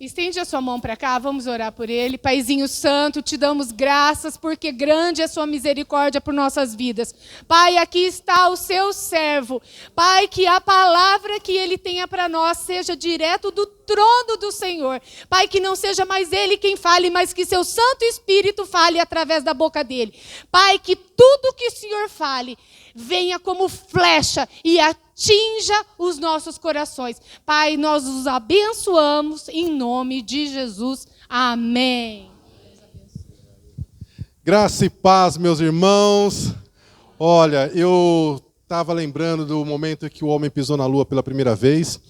Estende a sua mão para cá, vamos orar por ele. Paizinho Santo, te damos graças, porque grande é a sua misericórdia por nossas vidas. Pai, aqui está o seu servo. Pai, que a palavra que ele tenha para nós seja direto do trono do Senhor. Pai, que não seja mais ele quem fale, mas que seu Santo Espírito fale através da boca dele. Pai, que tudo que o Senhor fale venha como flecha e atinja os nossos corações. Pai, nós os abençoamos em nome de Jesus. Amém. Graça e paz, meus irmãos. Olha, eu estava lembrando do momento em que o homem pisou na lua pela primeira vez,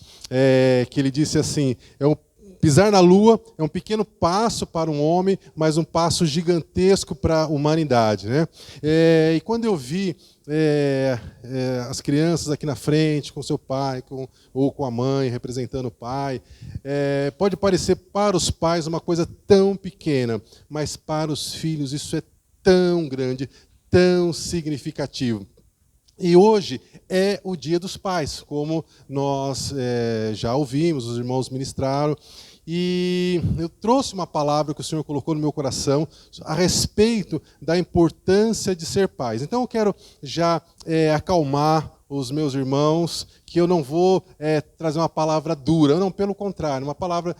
que ele disse assim, pisar na lua é um pequeno passo para um homem, mas um passo gigantesco para a humanidade, né? E quando eu vi as crianças aqui na frente, com seu pai, ou com a mãe, representando o pai, pode parecer para os pais uma coisa tão pequena, mas para os filhos isso é tão grande, tão significativo. E hoje é o Dia dos Pais, como nós já ouvimos, os irmãos ministraram. E eu trouxe uma palavra que o Senhor colocou no meu coração a respeito da importância de ser pais. Então eu quero já acalmar os meus irmãos, que eu não vou trazer uma palavra dura, não, pelo contrário, uma palavra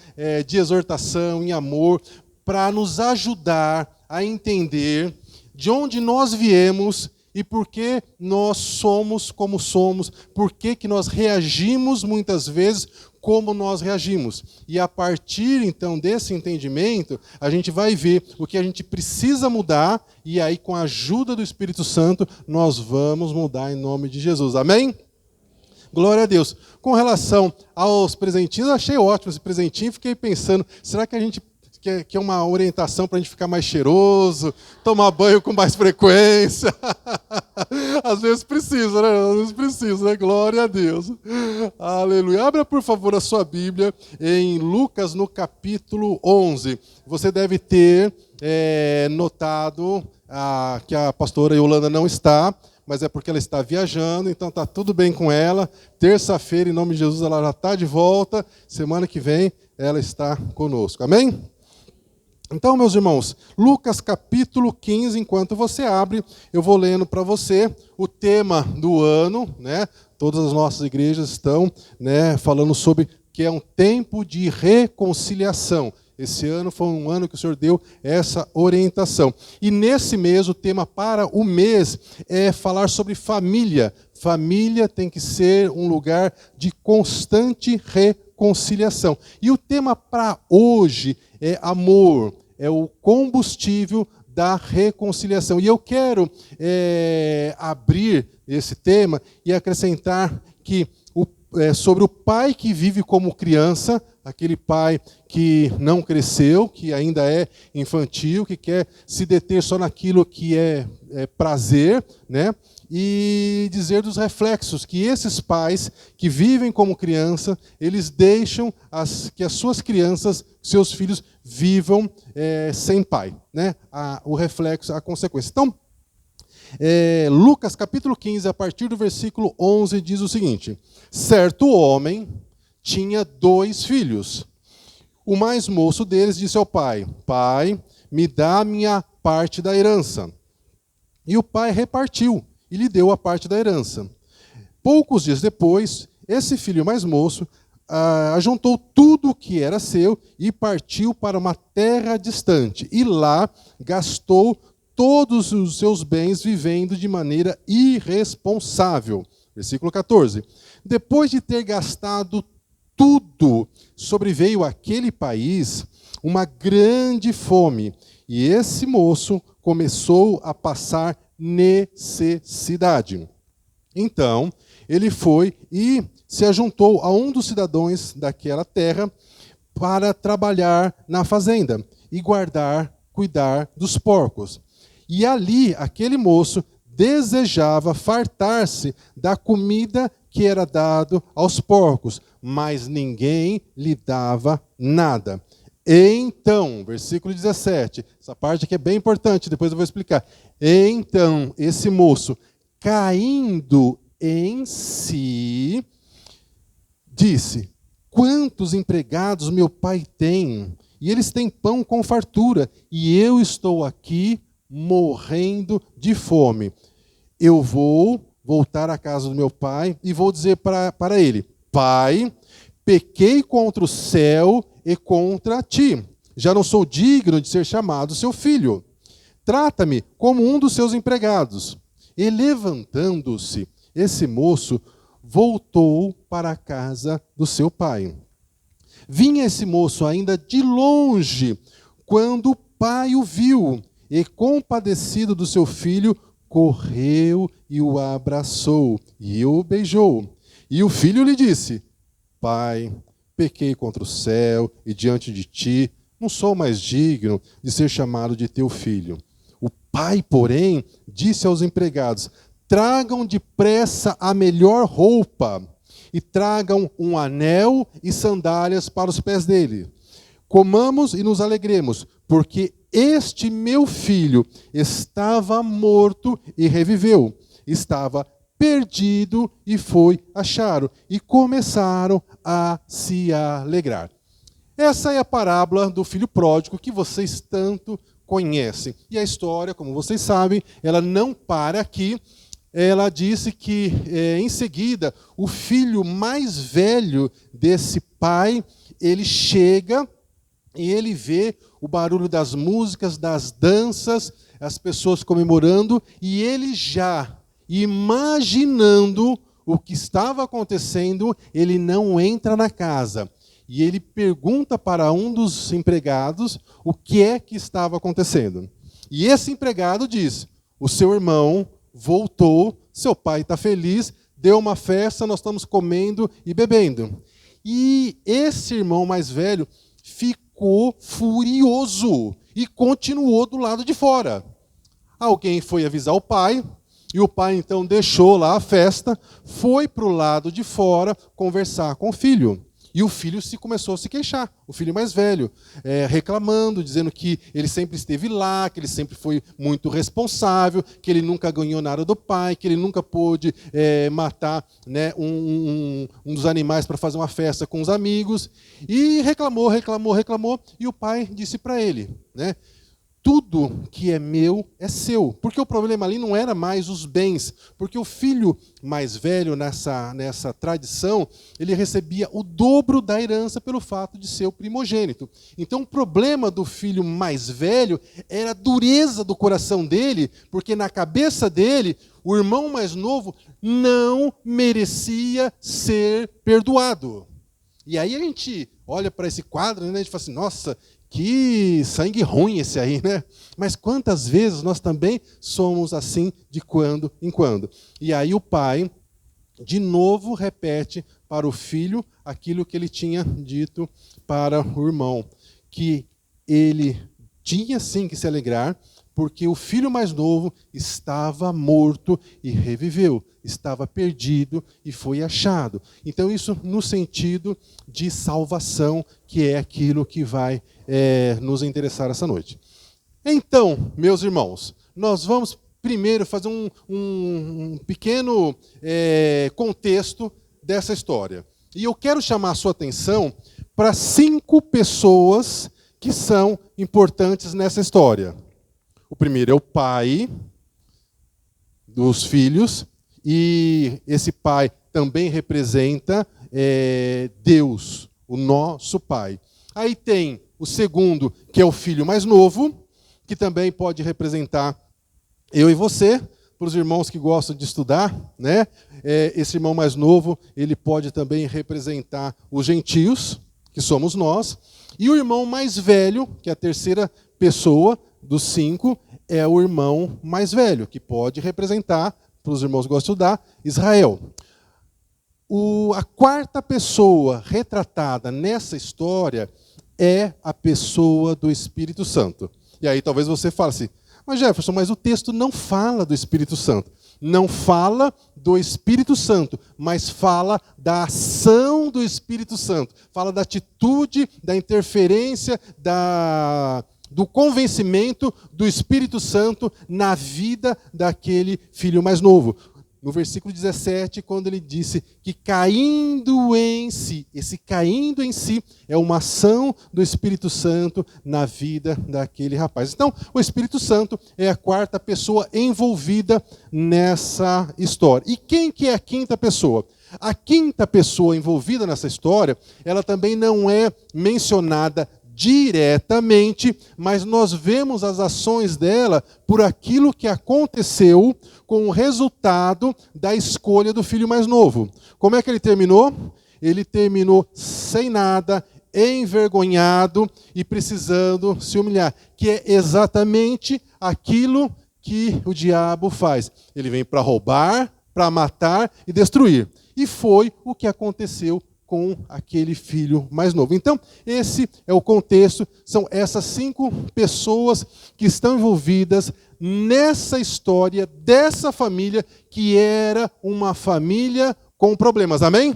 de exortação, em amor, para nos ajudar a entender de onde nós viemos e por que nós somos como somos, por que nós reagimos muitas vezes como nós reagimos. E a partir, então, desse entendimento, a gente vai ver o que a gente precisa mudar, e aí, com a ajuda do Espírito Santo, nós vamos mudar em nome de Jesus. Amém? Glória a Deus. Com relação aos presentinhos, eu achei ótimo esse presentinho, fiquei pensando, será que a gente quer uma orientação para a gente ficar mais cheiroso, tomar banho com mais frequência? Às vezes precisa, né? Às vezes precisa, né? Glória a Deus. Aleluia. Abra, por favor, a sua Bíblia em Lucas, no capítulo 11. Você deve ter notado que a pastora Yolanda não está, mas é porque ela está viajando, então está tudo bem com ela. Terça-feira, em nome de Jesus, ela já está de volta. Semana que vem, ela está conosco. Amém? Então, meus irmãos, Lucas capítulo 15, enquanto você abre, eu vou lendo para você o tema do ano, né? Todas as nossas igrejas estão, né, falando sobre que é um tempo de reconciliação. Esse ano foi um ano que o Senhor deu essa orientação. E nesse mês, o tema para o mês é falar sobre família. Família tem que ser um lugar de constante reconciliação. E o tema para hoje é amor, é o combustível da reconciliação. E eu quero abrir esse tema e acrescentar que sobre o pai que vive como criança, aquele pai que não cresceu, que ainda é infantil, que quer se deter só naquilo que é prazer, né? E dizer dos reflexos que esses pais que vivem como criança, eles deixam que as suas crianças, seus filhos, vivam sem pai, né? O reflexo, a consequência. Então, Lucas capítulo 15, a partir do versículo 11, diz o seguinte: certo homem tinha 2 filhos. O mais moço deles disse ao pai: Pai, me dá a minha parte da herança. E o pai repartiu e lhe deu a parte da herança. Poucos dias depois, esse filho mais moço ajuntou tudo o que era seu e partiu para uma terra distante. E lá gastou todos os seus bens vivendo de maneira irresponsável. Versículo 14. Depois de ter gastado tudo, sobreveio àquele país uma grande fome, e esse moço começou a passar necessidade. Então, ele foi e se ajuntou a um dos cidadãos daquela terra para trabalhar na fazenda e cuidar dos porcos. E ali, aquele moço desejava fartar-se da comida que era dado aos porcos, mas ninguém lhe dava nada. Então, versículo 17, essa parte aqui é bem importante, depois eu vou explicar. Então, esse moço, caindo em si, disse: quantos empregados meu pai tem, e eles têm pão com fartura, e eu estou aqui morrendo de fome. Eu vou voltar à casa do meu pai e vou dizer para ele: Pai, pequei contra o céu e contra ti. Já não sou digno de ser chamado seu filho. Trata-me como um dos seus empregados. E levantando-se, esse moço voltou para a casa do seu pai. Vinha esse moço ainda de longe, quando o pai o viu, e compadecido do seu filho, correu e o abraçou, e o beijou. E o filho lhe disse: Pai, pequei contra o céu e diante de ti, não sou mais digno de ser chamado de teu filho. O pai, porém, disse aos empregados: Tragam depressa a melhor roupa e tragam um anel e sandálias para os pés dele. Comamos e nos alegremos, porque este meu filho estava morto e reviveu, estava perdido e foi achado. E começaram a se alegrar. Essa é a parábola do filho pródigo que vocês tanto conhecem. E a história, como vocês sabem, ela não para aqui. Ela disse que, em seguida, o filho mais velho desse pai, ele chega e ele vê o barulho das músicas, das danças, as pessoas comemorando, e ele já, imaginando o que estava acontecendo, ele não entra na casa. E ele pergunta para um dos empregados o que é que estava acontecendo. E esse empregado diz: o seu irmão voltou, seu pai está feliz, deu uma festa, nós estamos comendo e bebendo. E esse irmão mais velho ficou furioso e continuou do lado de fora. Alguém foi avisar o pai, e o pai então deixou lá a festa, foi para o lado de fora conversar com o filho. E o filho começou a se queixar, o filho mais velho, reclamando, dizendo que ele sempre esteve lá, que ele sempre foi muito responsável, que ele nunca ganhou nada do pai, que ele nunca pôde matar, né, um dos animais para fazer uma festa com os amigos. E reclamou, e o pai disse para ele, né, tudo que é meu é seu. Porque o problema ali não era mais os bens. Porque o filho mais velho, nessa tradição, ele recebia o dobro da herança pelo fato de ser o primogênito. Então o problema do filho mais velho era a dureza do coração dele, porque na cabeça dele, o irmão mais novo não merecia ser perdoado. E aí a gente olha para esse quadro, né, e a gente fala assim: nossa, que sangue ruim esse aí, né? Mas quantas vezes nós também somos assim de quando em quando. E aí o pai, de novo, repete para o filho aquilo que ele tinha dito para o irmão, que ele tinha sim que se alegrar, porque o filho mais novo estava morto e reviveu, estava perdido e foi achado. Então isso no sentido de salvação, que é aquilo que vai nos interessar essa noite. Então, meus irmãos, nós vamos primeiro fazer um pequeno contexto dessa história. E eu quero chamar a sua atenção para 5 pessoas que são importantes nessa história. O primeiro é o pai dos filhos, e esse pai também representa Deus, o nosso pai. Aí tem o segundo, que é o filho mais novo, que também pode representar eu e você, para os irmãos que gostam de estudar, né? Esse irmão mais novo, ele pode também representar os gentios, que somos nós. E o irmão mais velho, que é a terceira pessoa dos 5, é o irmão mais velho, que pode representar, para os irmãos que gostam de estudar, Israel. A quarta pessoa retratada nessa história é a pessoa do Espírito Santo. E aí talvez você fale assim: mas Jefferson, mas o texto não fala do Espírito Santo. Não fala do Espírito Santo, mas fala da ação do Espírito Santo. Fala da atitude, da interferência, do convencimento do Espírito Santo na vida daquele filho mais novo. no versículo 17, quando ele disse que caindo em si, esse caindo em si é uma ação do Espírito Santo na vida daquele rapaz. Então, o Espírito Santo é a quarta pessoa envolvida nessa história. E quem que é a quinta pessoa? A quinta pessoa envolvida nessa história, ela também não é mencionada diretamente, mas nós vemos as ações dela por aquilo que aconteceu com o resultado da escolha do filho mais novo. Como é que ele terminou? Ele terminou sem nada, envergonhado e precisando se humilhar, que é exatamente aquilo que o diabo faz. Ele vem para roubar, para matar e destruir. E foi o que aconteceu com aquele filho mais novo. Então, esse é o contexto, são essas 5 pessoas que estão envolvidas nessa história dessa família, que era uma família com problemas. Amém?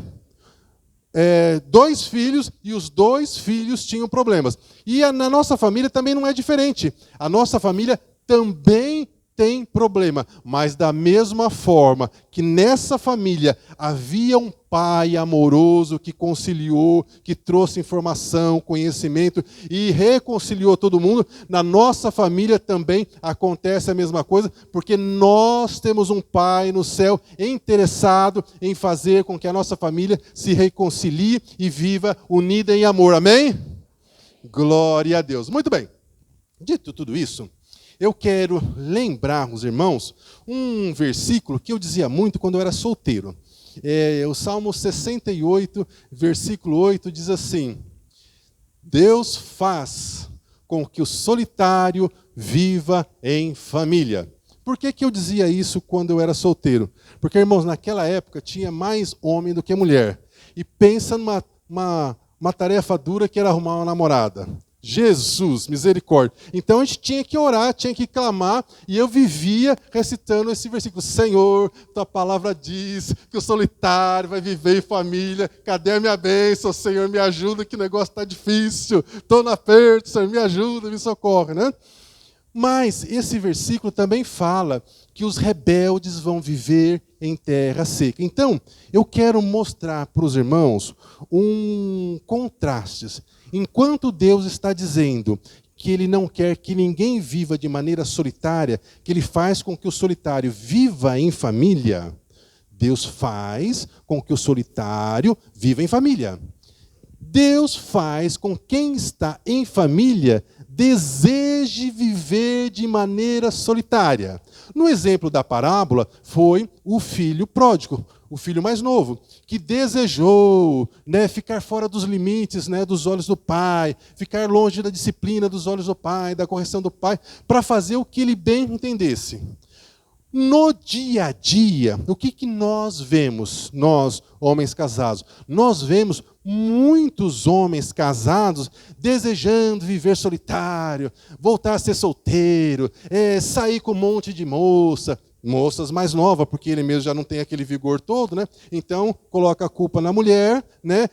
2 filhos, e os 2 filhos tinham problemas. E na nossa família também não é diferente. A nossa família também tem problema, mas da mesma forma que nessa família havia um pai amoroso que conciliou, que trouxe informação, conhecimento e reconciliou todo mundo, na nossa família também acontece a mesma coisa, porque nós temos um pai no céu interessado em fazer com que a nossa família se reconcilie e viva unida em amor. Amém? Glória a Deus. Muito bem. Dito tudo isso, eu quero lembrar os irmãos um versículo que eu dizia muito quando eu era solteiro. O Salmo 68, versículo 8, diz assim: Deus faz com que o solitário viva em família. Por que eu dizia isso quando eu era solteiro? Porque, irmãos, naquela época tinha mais homem do que mulher. E pensa numa tarefa dura que era arrumar uma namorada. Jesus, misericórdia. Então a gente tinha que orar, tinha que clamar, e eu vivia recitando esse versículo: Senhor, tua palavra diz que o solitário vai viver em família. Cadê a minha bênção? Senhor, me ajuda, que o negócio está difícil. Estou no aperto, Senhor, me ajuda, me socorre, né? Mas esse versículo também fala que os rebeldes vão viver em terra seca. Então, eu quero mostrar para os irmãos um contraste. Enquanto Deus está dizendo que Ele não quer que ninguém viva de maneira solitária, que Ele faz com que o solitário viva em família, Deus faz com que o solitário viva em família. Deus faz com quem está em família deseje viver de maneira solitária. No exemplo da parábola, foi o filho pródigo, o filho mais novo, que desejou, ficar fora dos limites, dos olhos do pai, ficar longe da disciplina dos olhos do pai, da correção do pai, para fazer o que ele bem entendesse. No dia a dia, o que nós vemos, nós, homens casados? Nós vemos muitos homens casados desejando viver solitário, voltar a ser solteiro, sair com um monte de moças mais novas, porque ele mesmo já não tem aquele vigor todo, Então, coloca a culpa na mulher,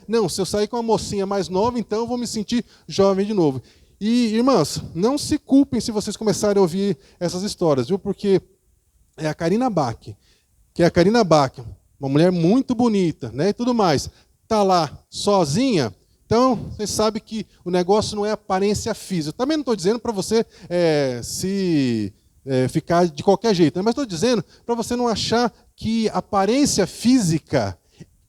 Não, se eu sair com uma mocinha mais nova, então eu vou me sentir jovem de novo. E, irmãs, não se culpem se vocês começarem a ouvir essas histórias, viu? Porque é a Karina Bach, uma mulher muito bonita, e tudo mais, está lá sozinha. Então, você sabe que o negócio não é aparência física. Também não estou dizendo para você ficar de qualquer jeito, mas estou dizendo para você não achar que aparência física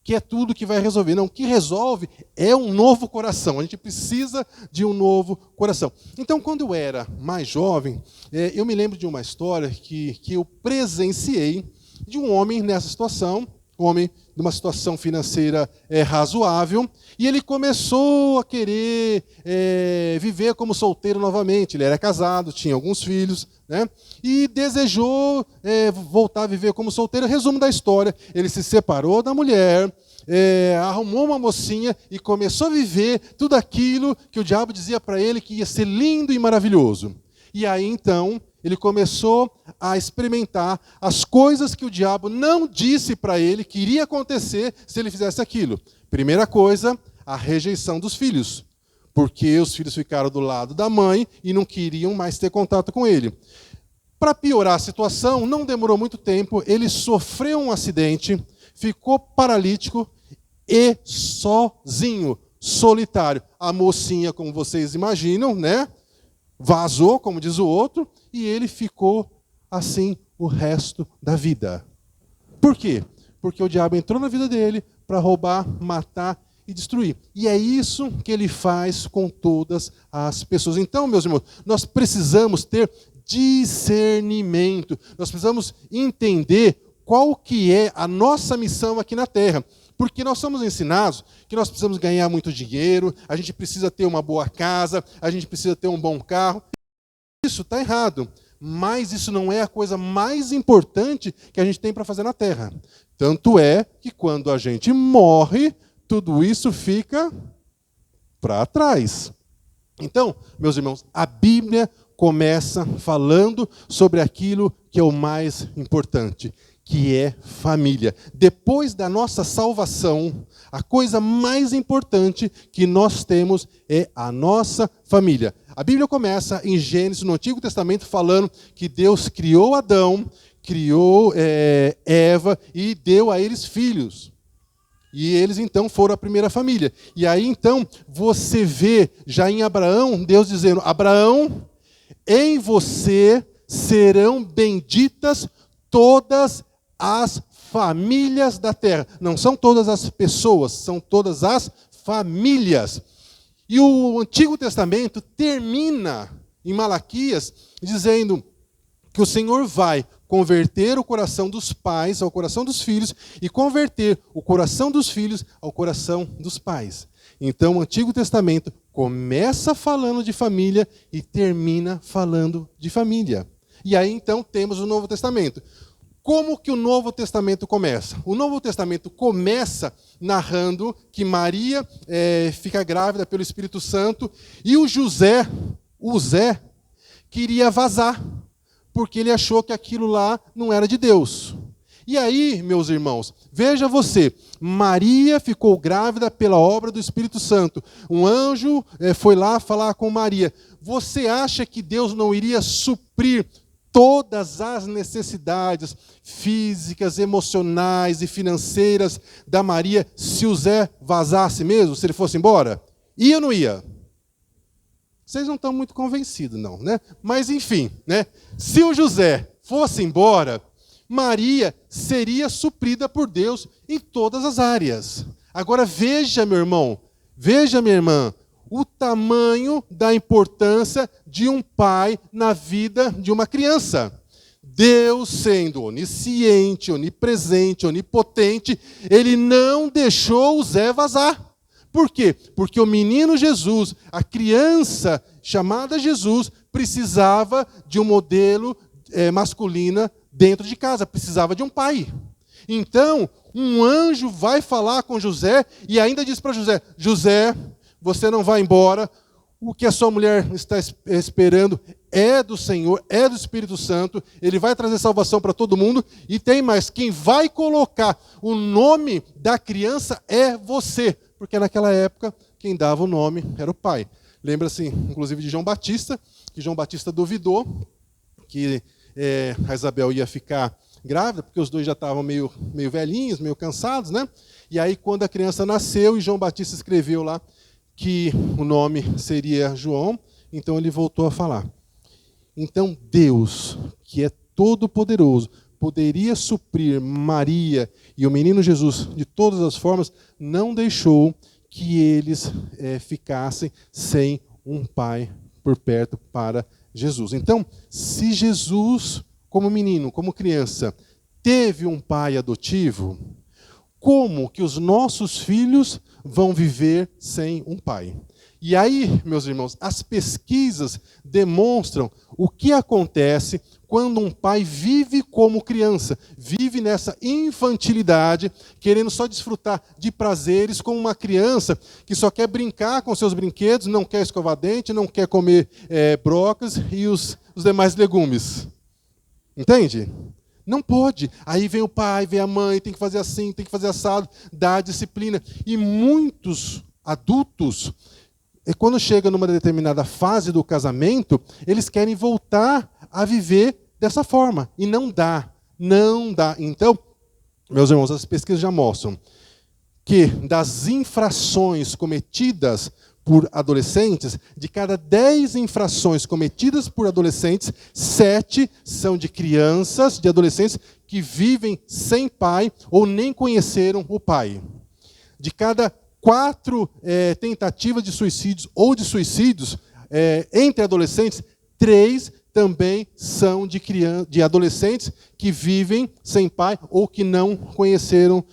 que é tudo que vai resolver. Não, o que resolve é um novo coração. A gente precisa de um novo coração. Então, quando eu era mais jovem, eu me lembro de uma história que eu presenciei de um homem nessa situação, um homem de uma situação financeira razoável, e ele começou a querer viver como solteiro novamente. Ele era casado, tinha alguns filhos, e desejou voltar a viver como solteiro. Resumo da história: ele se separou da mulher, arrumou uma mocinha e começou a viver tudo aquilo que o diabo dizia para ele que ia ser lindo e maravilhoso. E aí, então, ele começou a experimentar as coisas que o diabo não disse para ele que iria acontecer se ele fizesse aquilo. Primeira coisa, a rejeição dos filhos, porque os filhos ficaram do lado da mãe e não queriam mais ter contato com ele. Para piorar a situação, não demorou muito tempo, ele sofreu um acidente, ficou paralítico e sozinho, solitário. A mocinha, como vocês imaginam, né? Vazou, como diz o outro, e ele ficou assim o resto da vida. Por quê? Porque o diabo entrou na vida dele para roubar, matar e destruir. E é isso que ele faz com todas as pessoas. Então, meus irmãos, nós precisamos ter discernimento. Nós precisamos entender qual que é a nossa missão aqui na Terra. Porque nós somos ensinados que nós precisamos ganhar muito dinheiro, a gente precisa ter uma boa casa, a gente precisa ter um bom carro. Isso está errado. Mas isso não é a coisa mais importante que a gente tem para fazer na Terra. Tanto é que quando a gente morre, tudo isso fica para trás. Então, meus irmãos, a Bíblia começa falando sobre aquilo que é o mais importante, que é família. Depois da nossa salvação, a coisa mais importante que nós temos é a nossa família. A Bíblia começa em Gênesis, no Antigo Testamento, falando que Deus criou Adão, criou Eva e deu a eles filhos. E eles, então, foram a primeira família. E aí, então, você vê já em Abraão, Deus dizendo, Abraão, em você serão benditas todas as famílias da terra. Não são todas as pessoas, são todas as famílias. E o Antigo Testamento termina em Malaquias dizendo que o Senhor vai converter o coração dos pais ao coração dos filhos e converter o coração dos filhos ao coração dos pais. Então, o Antigo Testamento começa falando de família e termina falando de família. E aí, então, temos o Novo Testamento. Como que o Novo Testamento começa? O Novo Testamento começa narrando que Maria fica grávida pelo Espírito Santo e o Zé, queria vazar, porque ele achou que aquilo lá não era de Deus. E aí, meus irmãos, veja você, Maria ficou grávida pela obra do Espírito Santo. Um anjo foi lá falar com Maria. Você acha que Deus não iria suprir todas as necessidades físicas, emocionais e financeiras da Maria se o Zé vazasse mesmo, se ele fosse embora? Ia ou não ia? Vocês não estão muito convencidos, não, né? Mas, enfim, né? Se o José fosse embora, Maria seria suprida por Deus em todas as áreas. Agora, veja, meu irmão, veja, minha irmã, o tamanho da importância de um pai na vida de uma criança. Deus, sendo onisciente, onipresente, onipotente, ele não deixou o Zé vazar. Por quê? Porque o menino Jesus, a criança chamada Jesus, precisava de um modelo masculino dentro de casa, precisava de um pai. Então, um anjo vai falar com José e ainda diz para José, José, você não vai embora, o que a sua mulher está esperando é do Senhor, é do Espírito Santo, ele vai trazer salvação para todo mundo, e tem mais, quem vai colocar o nome da criança é você, porque naquela época, quem dava o nome era o pai. Lembra-se, inclusive, de João Batista, que João Batista duvidou que a Isabel ia ficar grávida, porque os dois já estavam meio velhinhos, meio cansados, né? E aí, quando a criança nasceu, e João Batista escreveu lá que o nome seria João, então ele voltou a falar. Então, Deus, que é todo-poderoso, poderia suprir Maria e o menino Jesus de todas as formas, não deixou que eles ficassem sem um pai por perto para Jesus. Então, se Jesus, como menino, como criança, teve um pai adotivo, como que os nossos filhos vão viver sem um pai? E aí, meus irmãos, as pesquisas demonstram o que acontece quando um pai vive como criança, vive nessa infantilidade, querendo só desfrutar de prazeres, como uma criança que só quer brincar com seus brinquedos, não quer escovar dente, não quer comer brócolis e os demais legumes. Entende? Não pode. Aí vem o pai, vem a mãe, tem que fazer assim, tem que fazer assado, dá disciplina. E muitos adultos, quando chegam numa determinada fase do casamento, eles querem voltar a viver dessa forma. E não dá. Não dá. Então, meus irmãos, as pesquisas já mostram que das infrações cometidas por adolescentes, de cada 10 infrações cometidas por adolescentes, 7 são de crianças, de adolescentes que vivem sem pai ou nem conheceram o pai. De cada 4 tentativas de suicídios ou de suicídios entre adolescentes, 3 também são de adolescentes que vivem sem pai ou que não conheceram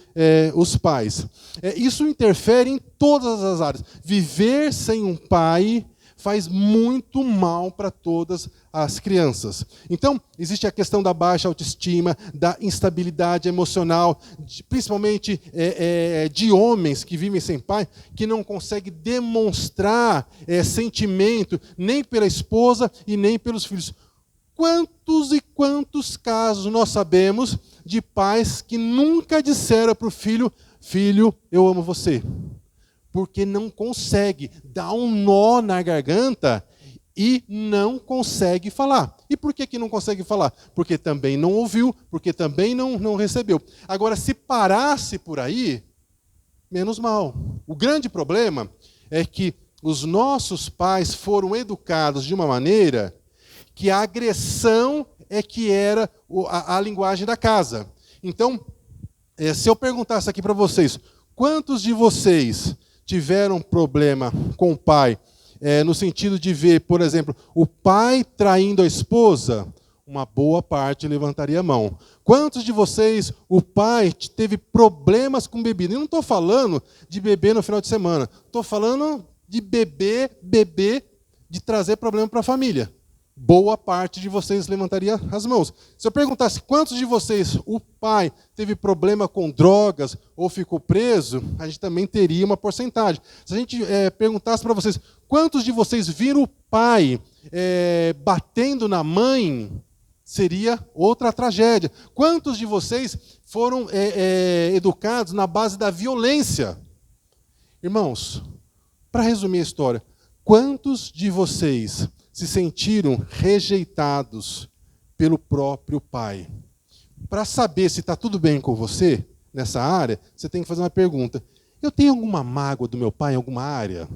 os pais. Isso interfere em todas as áreas. Viver sem um pai faz muito mal para todas as crianças. Então, existe a questão da baixa autoestima, da instabilidade emocional, principalmente de homens que vivem sem pai, que não conseguem demonstrar sentimento nem pela esposa e nem pelos filhos. Quantos e quantos casos nós sabemos de pais que nunca disseram para o filho: filho, eu amo você. Porque não consegue, dá um nó na garganta e não consegue falar. E por que não consegue falar? Porque também não ouviu, porque também não recebeu. Agora, se parasse por aí, menos mal. O grande problema é que os nossos pais foram educados de uma maneira que a agressão é que era a linguagem da casa. Então, se eu perguntasse aqui para vocês, quantos de vocês tiveram problema com o pai, no sentido de ver, por exemplo, o pai traindo a esposa? Uma boa parte levantaria a mão. Quantos de vocês, o pai teve problemas com bebida? Eu não estou falando de beber no final de semana. Estou falando de beber, de trazer problema para a família. Boa parte de vocês levantaria as mãos. Se eu perguntasse quantos de vocês, o pai teve problema com drogas ou ficou preso, a gente também teria uma porcentagem. Se a gente perguntasse para vocês, quantos de vocês viram o pai batendo na mãe, seria outra tragédia. Quantos de vocês foram educados na base da violência? Irmãos, para resumir a história, quantos de vocês se sentiram rejeitados pelo próprio pai? Para saber se está tudo bem com você nessa área, você tem que fazer uma pergunta. Eu tenho alguma mágoa do meu pai em alguma área?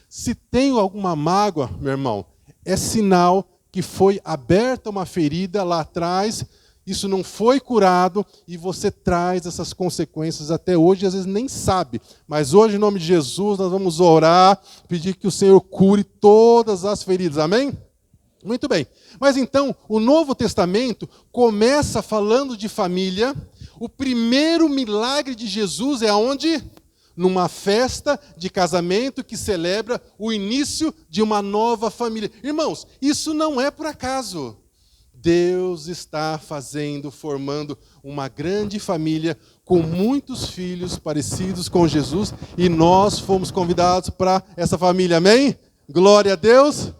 Se tenho alguma mágoa, meu irmão, é sinal que foi aberta uma ferida lá atrás, isso não foi curado e você traz essas consequências até hoje, e às vezes nem sabe. Mas hoje, em nome de Jesus, nós vamos orar, pedir que o Senhor cure todas as feridas. Amém? Muito bem. Mas então, o Novo Testamento começa falando de família. O primeiro milagre de Jesus é aonde? Numa festa de casamento que celebra o início de uma nova família. Irmãos, isso não é por acaso. Deus está formando uma grande família com muitos filhos parecidos com Jesus e nós fomos convidados para essa família, amém? Glória a Deus,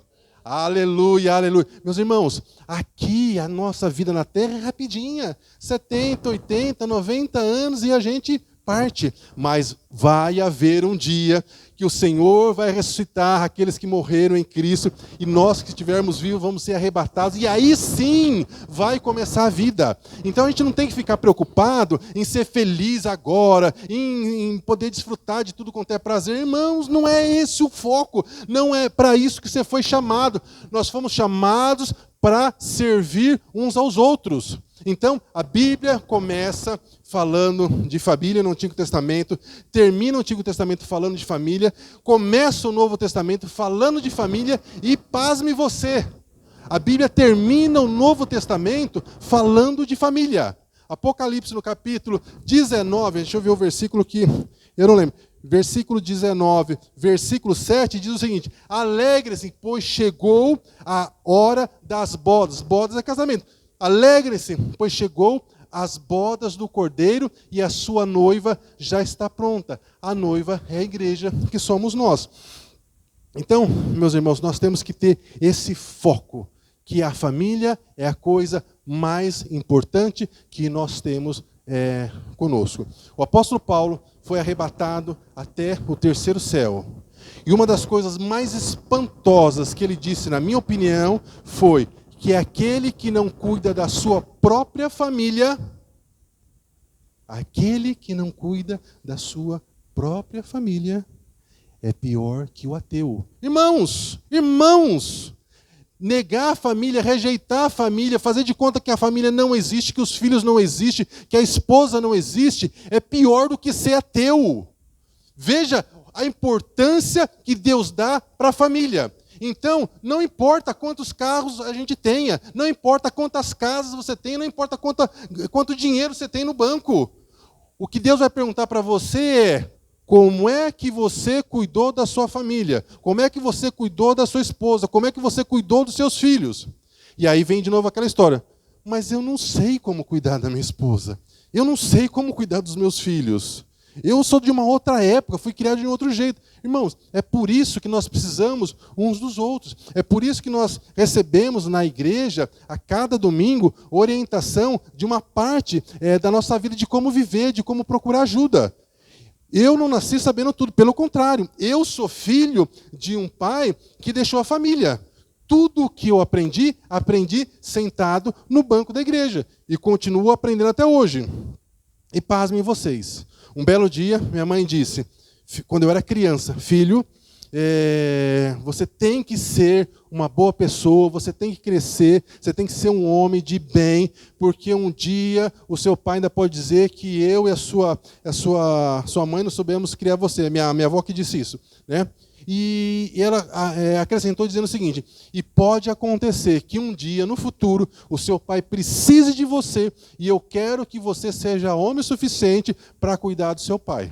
aleluia, aleluia. Meus irmãos, aqui a nossa vida na terra é rapidinha, 70, 80, 90 anos e a gente parte, mas vai haver um dia que o Senhor vai ressuscitar aqueles que morreram em Cristo e nós que estivermos vivos vamos ser arrebatados e aí sim vai começar a vida. Então a gente não tem que ficar preocupado em ser feliz agora, em poder desfrutar de tudo quanto é prazer. Irmãos, não é esse o foco, não é para isso que você foi chamado. Nós fomos chamados para servir uns aos outros. Então, a Bíblia começa falando de família no Antigo Testamento, termina o Antigo Testamento falando de família, começa o Novo Testamento falando de família e, pasme você, a Bíblia termina o Novo Testamento falando de família. Apocalipse no capítulo 19, deixa eu ver o versículo que eu não lembro. Versículo 19, versículo 7 diz o seguinte: alegrem-se, pois chegou a hora das bodas. Bodas é casamento. Alegrem-se, pois chegou as bodas do Cordeiro e a sua noiva já está pronta. A noiva é a igreja, que somos nós. Então, meus irmãos, nós temos que ter esse foco, que a família é a coisa mais importante que nós temos conosco. O apóstolo Paulo foi arrebatado até o terceiro céu. E uma das coisas mais espantosas que ele disse, na minha opinião, foi que aquele que não cuida da sua própria família, aquele que não cuida da sua própria família é pior que o ateu. Irmãos, negar a família, rejeitar a família, fazer de conta que a família não existe, que os filhos não existem, que a esposa não existe, é pior do que ser ateu. Veja a importância que Deus dá para a família. Então, não importa quantos carros a gente tenha, não importa quantas casas você tem, não importa quanto dinheiro você tem no banco. O que Deus vai perguntar para você é: como é que você cuidou da sua família? Como é que você cuidou da sua esposa? Como é que você cuidou dos seus filhos? E aí vem de novo aquela história: mas eu não sei como cuidar da minha esposa. Eu não sei como cuidar dos meus filhos. Eu sou de uma outra época, fui criado de um outro jeito. Irmãos, é por isso que nós precisamos uns dos outros. É por isso que nós recebemos na igreja, a cada domingo, orientação de uma parte da nossa vida, de como viver, de como procurar ajuda. Eu não nasci sabendo tudo, pelo contrário. Eu sou filho de um pai que deixou a família. Tudo o que eu aprendi sentado no banco da igreja. E continuo aprendendo até hoje. E pasmem vocês. Um belo dia, minha mãe disse, quando eu era criança: filho, você tem que ser uma boa pessoa, você tem que crescer, você tem que ser um homem de bem, porque um dia o seu pai ainda pode dizer que eu e a sua mãe não soubemos criar você. Minha avó que disse isso, né? E ela acrescentou dizendo o seguinte: e pode acontecer que um dia, no futuro, o seu pai precise de você, e eu quero que você seja homem o suficiente para cuidar do seu pai.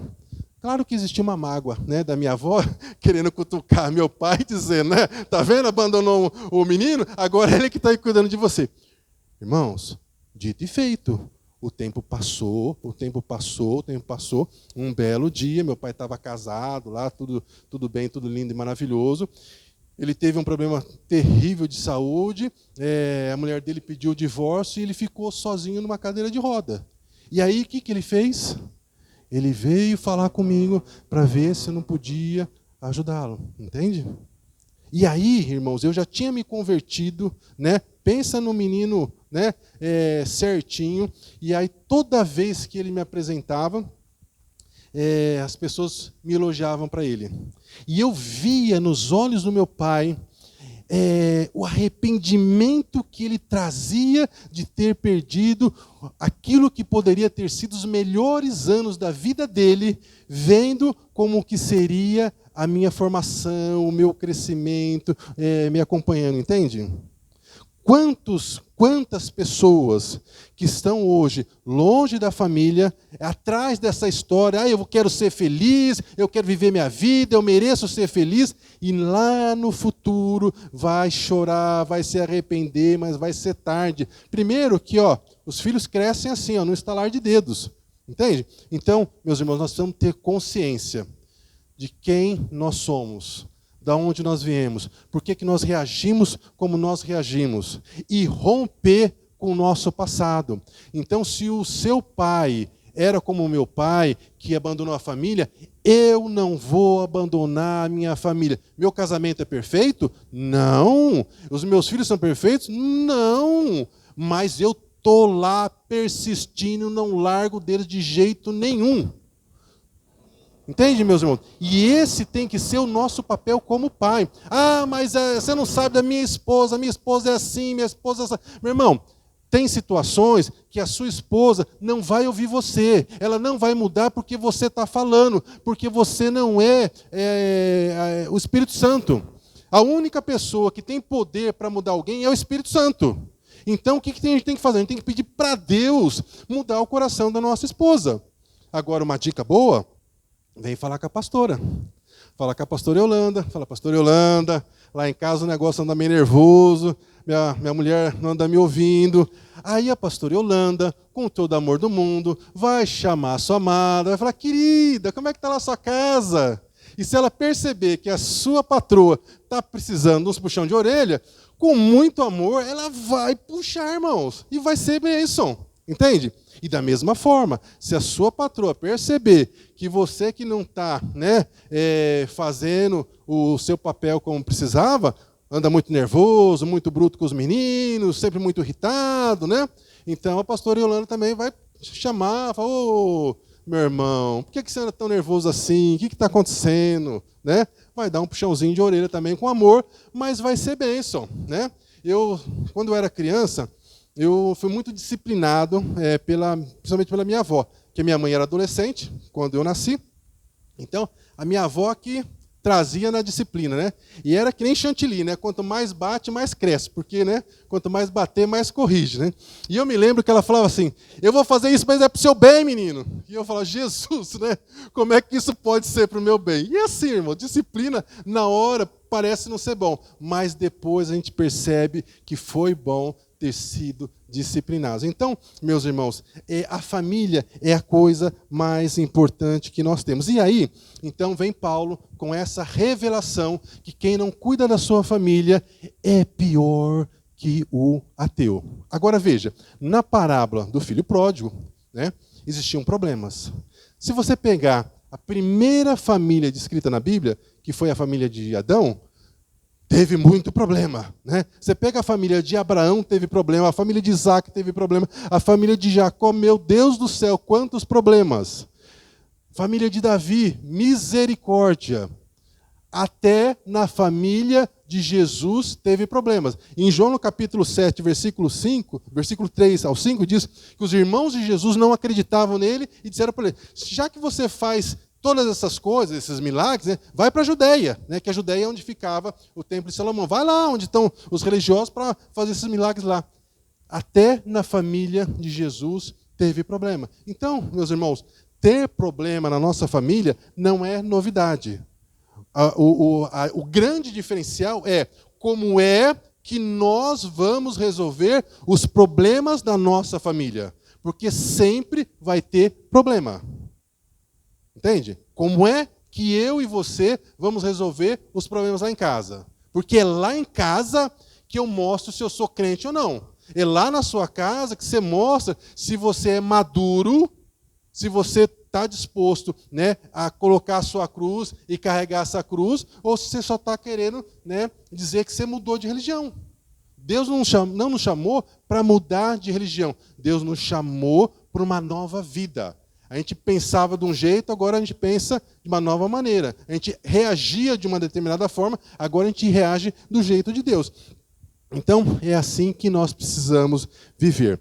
Claro que existia uma mágoa, né, da minha avó, querendo cutucar meu pai, dizendo, né, tá vendo, abandonou o menino, agora ele que está aí cuidando de você. Irmãos, dito e feito. O tempo passou. Um belo dia, meu pai estava casado lá, tudo bem, tudo lindo e maravilhoso. Ele teve um problema terrível de saúde, a mulher dele pediu o divórcio e ele ficou sozinho numa cadeira de roda. E aí, o que ele fez? Ele veio falar comigo para ver se eu não podia ajudá-lo, entende? E aí, irmãos, eu já tinha me convertido, né? Pensa no menino, né, certinho, e aí toda vez que ele me apresentava, as pessoas me elogiavam para ele. E eu via nos olhos do meu pai o arrependimento que ele trazia de ter perdido aquilo que poderia ter sido os melhores anos da vida dele, vendo como que seria a minha formação, o meu crescimento, me acompanhando, entende? Quantas pessoas que estão hoje longe da família, atrás dessa história, eu quero ser feliz, eu quero viver minha vida, eu mereço ser feliz, e lá no futuro vai chorar, vai se arrepender, mas vai ser tarde. Primeiro que os filhos crescem assim, no estalar de dedos, entende? Então, meus irmãos, nós precisamos ter consciência de quem nós somos, da onde nós viemos, por que nós reagimos como nós reagimos, e romper com o nosso passado. Então, se o seu pai era como o meu pai, que abandonou a família, eu não vou abandonar a minha família. Meu casamento é perfeito? Não. Os meus filhos são perfeitos? Não. Mas eu estou lá persistindo, não largo deles de jeito nenhum. Entende, meus irmãos? E esse tem que ser o nosso papel como pai. Mas você não sabe da minha esposa é assim, minha esposa é assim. Meu irmão, tem situações que a sua esposa não vai ouvir você. Ela não vai mudar porque você está falando, porque você não é o Espírito Santo. A única pessoa que tem poder para mudar alguém é o Espírito Santo. Então, o que a gente tem que fazer? A gente tem que pedir para Deus mudar o coração da nossa esposa. Agora, uma dica boa: vem falar com a pastora. Fala com a pastora Yolanda. Fala, pastora Yolanda, lá em casa o negócio anda meio nervoso, minha mulher não anda me ouvindo. Aí a pastora Yolanda, com todo o amor do mundo, vai chamar a sua amada, vai falar: querida, como é que está lá a sua casa? E se ela perceber que a sua patroa está precisando de uns puxão de orelha, com muito amor, ela vai puxar, irmãos, e vai ser bênção. Entende? E da mesma forma, se a sua patroa perceber que você que não está fazendo o seu papel como precisava, anda muito nervoso, muito bruto com os meninos, sempre muito irritado, né? Então a pastora Yolanda também vai chamar, falar, ô, meu irmão, por que você anda tão nervoso assim? O que está acontecendo? Né? Vai dar um puxãozinho de orelha também com amor, mas vai ser bênção, né? Quando eu era criança, eu fui muito disciplinado, principalmente pela minha avó, que minha mãe era adolescente quando eu nasci. Então, a minha avó que trazia na disciplina, né? E era que nem chantilly, né? Quanto mais bate, mais cresce, porque, né? Quanto mais bater, mais corrige, né? E eu me lembro que ela falava assim: eu vou fazer isso, mas é para o seu bem, menino. E eu falava: Jesus, né? Como é que isso pode ser para o meu bem? E assim, irmão, disciplina na hora parece não ser bom, mas depois a gente percebe que foi bom ter sido disciplinados. Então, meus irmãos, a família é a coisa mais importante que nós temos. E aí, então, vem Paulo com essa revelação que quem não cuida da sua família é pior que o ateu. Agora veja, na parábola do filho pródigo, né, existiam problemas. Se você pegar a primeira família descrita na Bíblia, que foi a família de Adão, teve muito problema, né? Você pega a família de Abraão, teve problema, a família de Isaac teve problema, a família de Jacó, meu Deus do céu, quantos problemas. Família de Davi, misericórdia. Até na família de Jesus teve problemas. Em João, no capítulo 7, versículo 3 ao 5, diz que os irmãos de Jesus não acreditavam nele e disseram para ele: já que você faz todas essas coisas, esses milagres, né, vai para a Judéia, né, que a Judéia é onde ficava o Templo de Salomão. Vai lá onde estão os religiosos para fazer esses milagres lá. Até na família de Jesus teve problema. Então, meus irmãos, ter problema na nossa família não é novidade. O grande diferencial é como é que nós vamos resolver os problemas da nossa família. Porque sempre vai ter problema. Entende? Como é que eu e você vamos resolver os problemas lá em casa? Porque é lá em casa que eu mostro se eu sou crente ou não. É lá na sua casa que você mostra se você é maduro, se você está disposto, né, a colocar a sua cruz e carregar essa cruz, ou se você só está querendo, né, dizer que você mudou de religião. Deus não nos chamou para mudar de religião. Deus nos chamou para uma nova vida. A gente pensava de um jeito, agora a gente pensa de uma nova maneira. A gente reagia de uma determinada forma, agora a gente reage do jeito de Deus. Então, é assim que nós precisamos viver.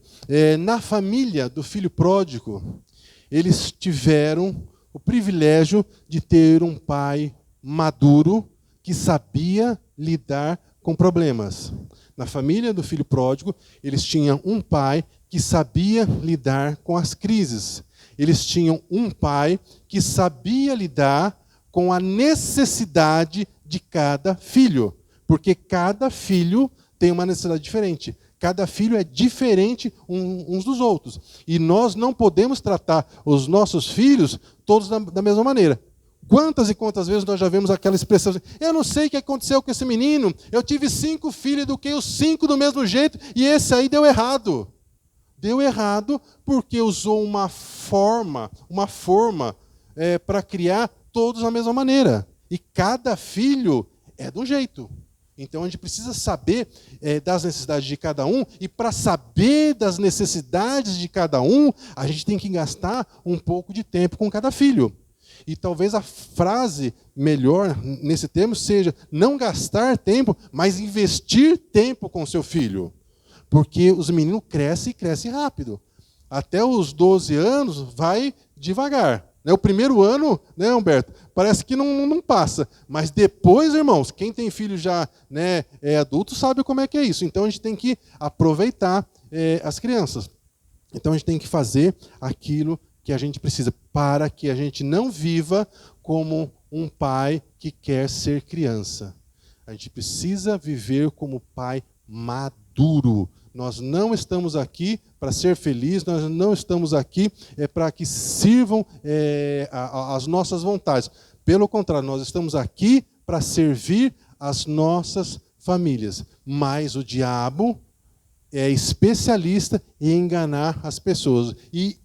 Na família do filho pródigo, eles tiveram o privilégio de ter um pai maduro que sabia lidar com problemas. Na família do filho pródigo, eles tinham um pai que sabia lidar com as crises. Eles tinham um pai que sabia lidar com a necessidade de cada filho. Porque cada filho tem uma necessidade diferente. Cada filho é diferente uns dos outros. E nós não podemos tratar os nossos filhos todos da mesma maneira. Quantas e quantas vezes nós já vemos aquela expressão: eu não sei o que aconteceu com esse menino, eu tive 5 filhos, eduquei os 5 do mesmo jeito, e esse aí deu errado. Deu errado porque usou uma forma para criar todos da mesma maneira. E cada filho é de um jeito. Então a gente precisa saber das necessidades de cada um, e para saber das necessidades de cada um, a gente tem que gastar um pouco de tempo com cada filho. E talvez a frase melhor nesse termo seja não gastar tempo, mas investir tempo com seu filho. Porque os meninos crescem e crescem rápido. Até os 12 anos vai devagar. O primeiro ano, né, Humberto, parece que não passa. Mas depois, irmãos, quem tem filho já, né, adulto sabe como é que é isso. Então a gente tem que aproveitar as crianças. Então a gente tem que fazer aquilo que a gente precisa para que a gente não viva como um pai que quer ser criança. A gente precisa viver como pai maduro. Nós não estamos aqui para ser felizes, nós não estamos aqui para que sirvam as nossas vontades. Pelo contrário, nós estamos aqui para servir as nossas famílias. Mas o diabo é especialista em enganar as pessoas. E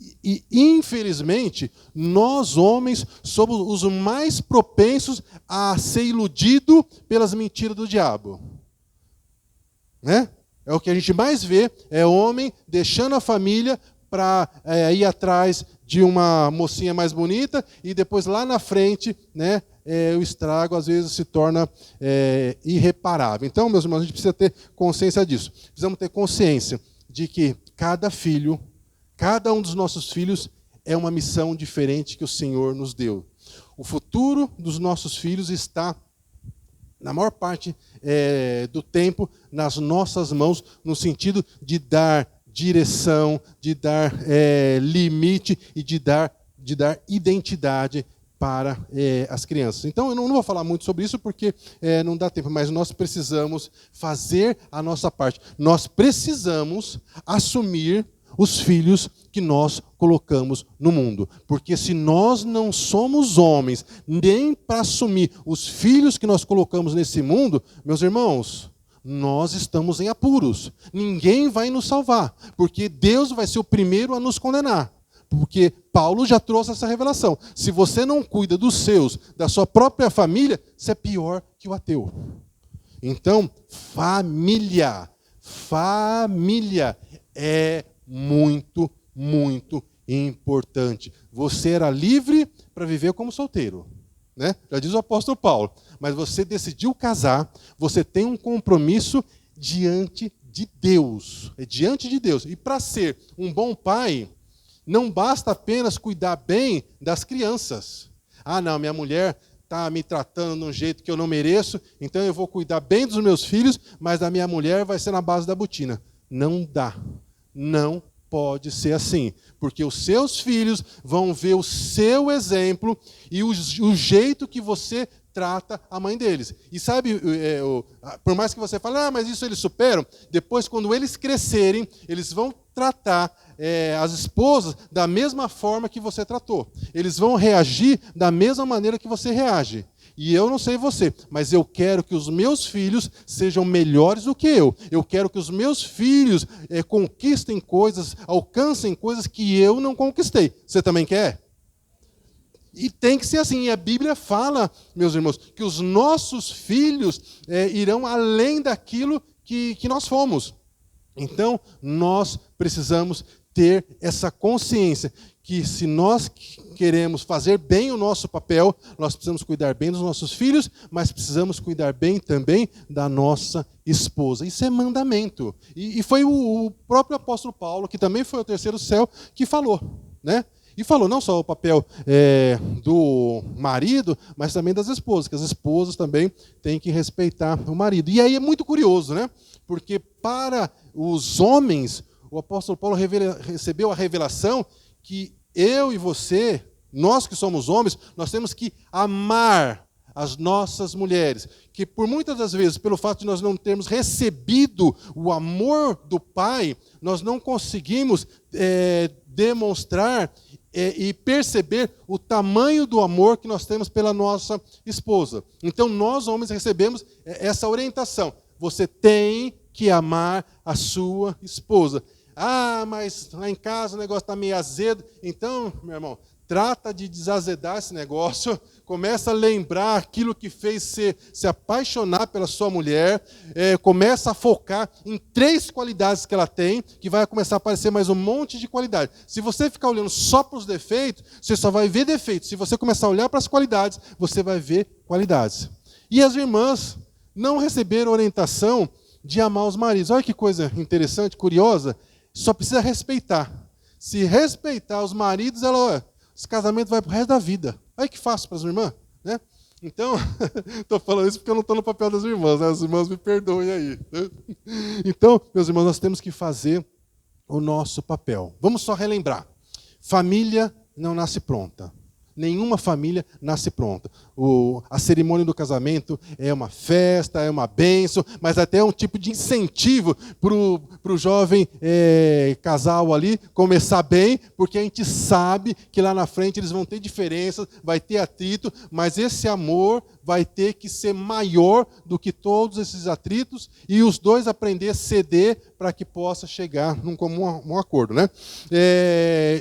infelizmente, nós homens somos os mais propensos a ser iludidos pelas mentiras do diabo. né? É o que a gente mais vê, é homem deixando a família para ir atrás de uma mocinha mais bonita e depois lá na frente, né, o estrago às vezes se torna irreparável. Então, meus irmãos, a gente precisa ter consciência disso. Precisamos ter consciência de que cada filho, cada um dos nossos filhos é uma missão diferente que o Senhor nos deu. O futuro dos nossos filhos está, na maior parte do tempo, nas nossas mãos, no sentido de dar direção, de dar limite e de dar identidade para as crianças. Então, eu não vou falar muito sobre isso porque não dá tempo, mas nós precisamos fazer a nossa parte. Nós precisamos assumir os filhos que nós colocamos no mundo. Porque se nós não somos homens nem para assumir os filhos que nós colocamos nesse mundo, meus irmãos, nós estamos em apuros. Ninguém vai nos salvar, porque Deus vai ser o primeiro a nos condenar. Porque Paulo já trouxe essa revelação. Se você não cuida dos seus, da sua própria família, você é pior que o ateu. Então, família é muito, muito importante. Você era livre para viver como solteiro, né? Já diz o apóstolo Paulo. Mas você decidiu casar, você tem um compromisso diante de Deus. É diante de Deus. E para ser um bom pai, não basta apenas cuidar bem das crianças. Ah, não, minha mulher está me tratando de um jeito que eu não mereço, então eu vou cuidar bem dos meus filhos, mas da minha mulher vai ser na base da botina. Não dá. Não pode ser assim, porque os seus filhos vão ver o seu exemplo e o jeito que você trata a mãe deles. E sabe, por mais que você fale, mas isso eles superam, depois quando eles crescerem, eles vão tratar as esposas da mesma forma que você tratou. Eles vão reagir da mesma maneira que você reage. E eu não sei você, mas eu quero que os meus filhos sejam melhores do que eu. Eu quero que os meus filhos conquistem coisas, alcancem coisas que eu não conquistei. Você também quer? E tem que ser assim. E a Bíblia fala, meus irmãos, que os nossos filhos irão além daquilo que nós fomos. Então, nós precisamos ter essa consciência que se nós queremos fazer bem o nosso papel, nós precisamos cuidar bem dos nossos filhos, mas precisamos cuidar bem também da nossa esposa. Isso é mandamento. E foi o próprio apóstolo Paulo, que também foi ao terceiro céu, que falou, né? E falou não só o papel do marido, mas também das esposas, que as esposas também têm que respeitar o marido. E aí é muito curioso, né? Porque para os homens, o apóstolo Paulo recebeu a revelação que eu e você, nós que somos homens, nós temos que amar as nossas mulheres. Que por muitas das vezes, pelo fato de nós não termos recebido o amor do Pai, nós não conseguimos demonstrar e perceber o tamanho do amor que nós temos pela nossa esposa. Então, nós, homens, recebemos essa orientação. Você tem que amar a sua esposa. Ah, mas lá em casa o negócio está meio azedo. Então, meu irmão, trata de desazedar esse negócio. Começa a lembrar aquilo que fez você se apaixonar pela sua mulher. Começa a focar em 3 qualidades que ela tem, que vai começar a aparecer mais um monte de qualidade. Se você ficar olhando só para os defeitos, você só vai ver defeitos. Se você começar a olhar para as qualidades, você vai ver qualidades. E as irmãs não receberam orientação de amar os maridos. Olha que coisa interessante, curiosa. Só precisa respeitar. Se respeitar os maridos, esse casamento vai para o resto da vida. Olha que fácil para as irmãs, né? Então, estou falando isso porque eu não estou no papel das irmãs, né? As irmãs me perdoem aí. Então, meus irmãos, nós temos que fazer o nosso papel. Vamos só relembrar. Família não nasce pronta. Nenhuma família nasce pronta. A cerimônia do casamento é uma festa, é uma bênção, mas até é um tipo de incentivo para o jovem casal ali começar bem, porque a gente sabe que lá na frente eles vão ter diferenças, vai ter atrito, mas esse amor vai ter que ser maior do que todos esses atritos e os dois aprender a ceder para que possa chegar num comum acordo, né?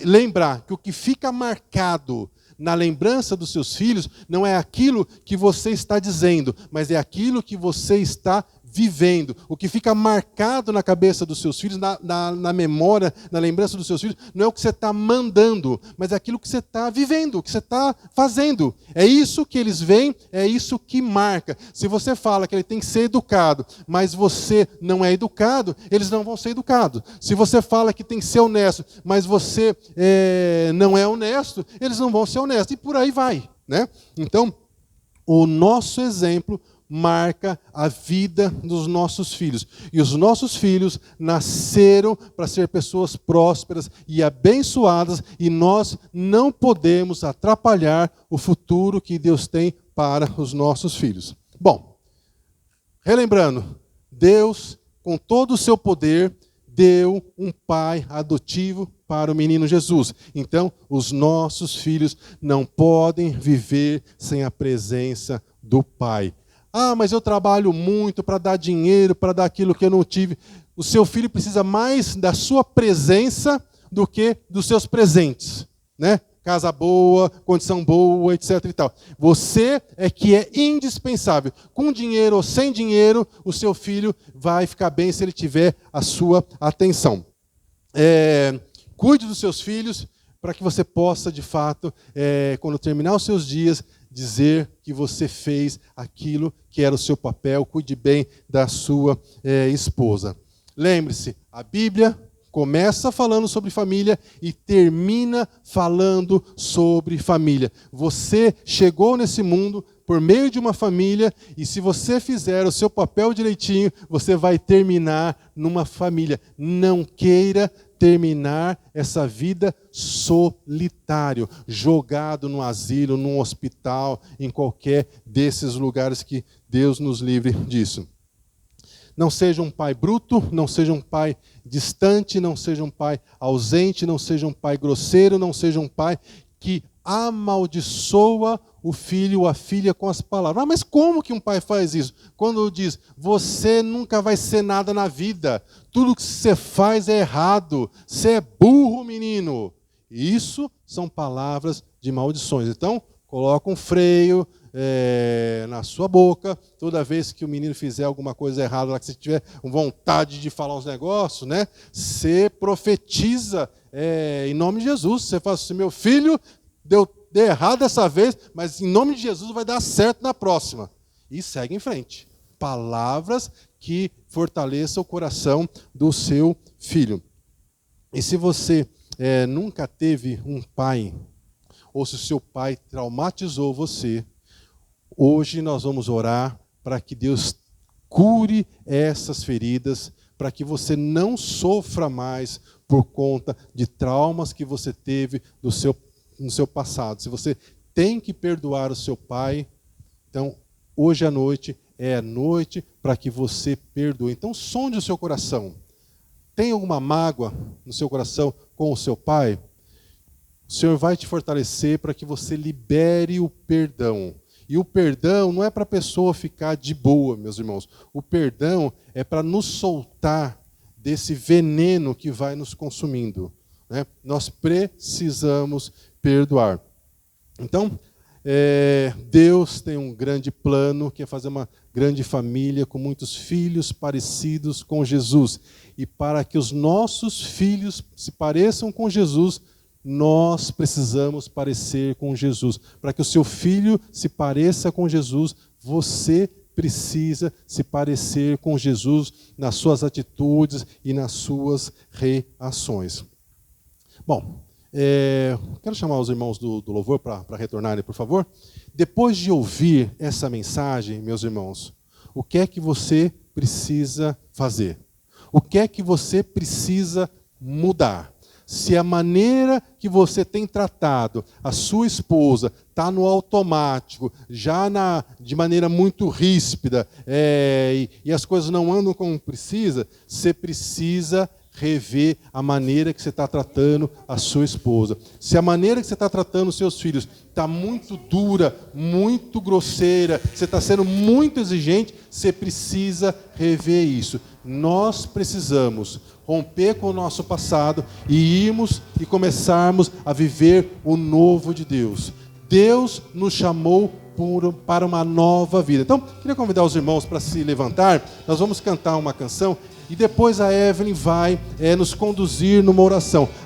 Lembrar que o que fica marcado na lembrança dos seus filhos não é aquilo que você está dizendo, mas é aquilo que você está vivendo, o que fica marcado na cabeça dos seus filhos, na memória, na lembrança dos seus filhos, não é o que você está mandando, mas é aquilo que você está vivendo, o que você está fazendo. É isso que eles veem, é isso que marca. Se você fala que ele tem que ser educado, mas você não é educado, eles não vão ser educados. Se você fala que tem que ser honesto, mas você não é honesto, eles não vão ser honestos. E por aí vai, né? Então, o nosso exemplo marca a vida dos nossos filhos. E os nossos filhos nasceram para ser pessoas prósperas e abençoadas, e nós não podemos atrapalhar o futuro que Deus tem para os nossos filhos. Bom, relembrando, Deus, com todo o seu poder, deu um pai adotivo para o menino Jesus. Então, os nossos filhos não podem viver sem a presença do pai. Ah, mas eu trabalho muito para dar dinheiro, para dar aquilo que eu não tive. O seu filho precisa mais da sua presença do que dos seus presentes, né? Casa boa, condição boa, etc. e tal. Você é que é indispensável. Com dinheiro ou sem dinheiro, o seu filho vai ficar bem se ele tiver a sua atenção. Cuide dos seus filhos para que você possa, de fato, quando terminar os seus dias, dizer que você fez aquilo que era o seu papel. Cuide bem da sua esposa. Lembre-se, a Bíblia começa falando sobre família e termina falando sobre família. Você chegou nesse mundo por meio de uma família, e se você fizer o seu papel direitinho, você vai terminar numa família. Não queira terminar essa vida solitário, jogado no asilo, num hospital, em qualquer desses lugares, que Deus nos livre disso. Não seja um pai bruto, não seja um pai distante, não seja um pai ausente, não seja um pai grosseiro, não seja um pai que amaldiçoa o filho ou a filha com as palavras. Ah, mas como que um pai faz isso? Quando diz, você nunca vai ser nada na vida, tudo que você faz é errado, você é burro, menino. Isso são palavras de maldições. Então, coloca um freio na sua boca, toda vez que o menino fizer alguma coisa errada, lá que você tiver vontade de falar uns negócios, né? Você profetiza em nome de Jesus. Você fala assim, meu filho, deu errado dessa vez, mas em nome de Jesus vai dar certo na próxima. E segue em frente. Palavras que fortaleçam o coração do seu filho. E se você nunca teve um pai, ou se o seu pai traumatizou você, hoje nós vamos orar para que Deus cure essas feridas, para que você não sofra mais por conta de traumas que você teve no seu passado. Se você tem que perdoar o seu pai, então hoje à noite é a noite para que você perdoe. Então sonde o seu coração. Tem alguma mágoa no seu coração com o seu pai? O Senhor vai te fortalecer para que você libere o perdão. E o perdão não é para a pessoa ficar de boa, meus irmãos. O perdão é para nos soltar desse veneno que vai nos consumindo, né? Nós precisamos perdoar. Então, Deus tem um grande plano, que é fazer uma grande família com muitos filhos parecidos com Jesus. E para que os nossos filhos se pareçam com Jesus, nós precisamos parecer com Jesus. Para que o seu filho se pareça com Jesus, você precisa se parecer com Jesus nas suas atitudes e nas suas reações. Bom, quero chamar os irmãos do louvor para retornarem, por favor. Depois de ouvir essa mensagem, meus irmãos, o que é que você precisa fazer? O que é que você precisa mudar? Se a maneira que você tem tratado a sua esposa está no automático, já de maneira muito ríspida, e as coisas não andam como precisa, você precisa rever a maneira que você está tratando a sua esposa. Se a maneira que você está tratando os seus filhos está muito dura, muito grosseira, você está sendo muito exigente, você precisa rever isso. Nós precisamos romper com o nosso passado e irmos e começarmos a viver o novo de Deus. Deus nos chamou para uma nova vida. Então, queria convidar os irmãos para se levantar. Nós vamos cantar uma canção e depois a Evelyn vai nos conduzir numa oração.